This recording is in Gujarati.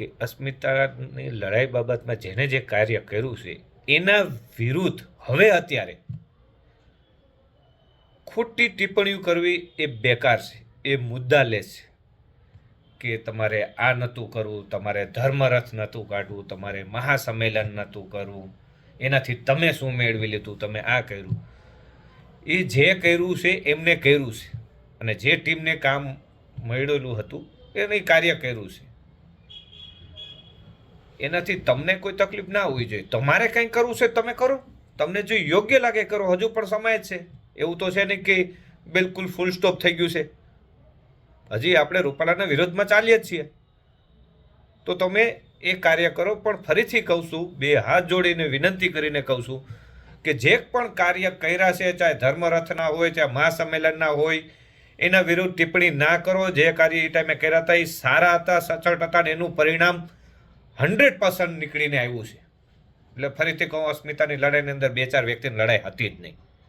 કે અસ્મિતાની લડાઈ બાબતમાં જેને જે કાર્ય કર્યું છે એના વિરુદ્ધ હવે અત્યારે ખોટી ટિપ્પણીઓ કરવી એ બેકાર છે, એ મુદ્દાલેસ છે કે તમારે આ નહોતું કરવું, તમારે ધર્મરથ નહોતું કાઢવું, તમારે મહાસંમેલન નહોતું કરવું, એનાથી તમે શું મેળવી લીધું, તમે આ કર્યું. એ જે કર્યું છે એમને કર્યું છે અને જે ટીમને કામ મળેલું હતું એને કાર્ય કર્યું છે. એનાથી તમને કોઈ તકલીફ ના હોવી જોઈએ. તમારે કંઈ કરવું છે તમે કરો, તમને જો યોગ્ય લાગે કરો. હજુ પણ સમય જ છે, એવું તો છે નહીં કે બિલકુલ ફૂલ સ્ટોપ થઈ ગયું છે. હજી આપણે રૂપાલાના વિરોધમાં ચાલીએ જ છીએ. તો તમે એ કાર્ય કરો. પણ ફરીથી કહું છું, બે હાથ જોડીને વિનંતી કરીને કહું છું કે જે પણ કાર્ય કર્યા છે, ચાહે ધર્મરથના હોય, ચાહે મહાસંમેલનના હોય, એના વિરુદ્ધ ટિપ્પણી ના કરો. જે કાર્ય એ ટાઈમે કર્યા હતા એ સારા હતા, સચોટ હતા અને એનું પરિણામ 100% નીકળીને આવ્યું છે. એટલે ફરીથી કહું, અસ્મિતાની લડાઈની અંદર 2-4 વ્યક્તિની લડાઈ હતી જ નહીં.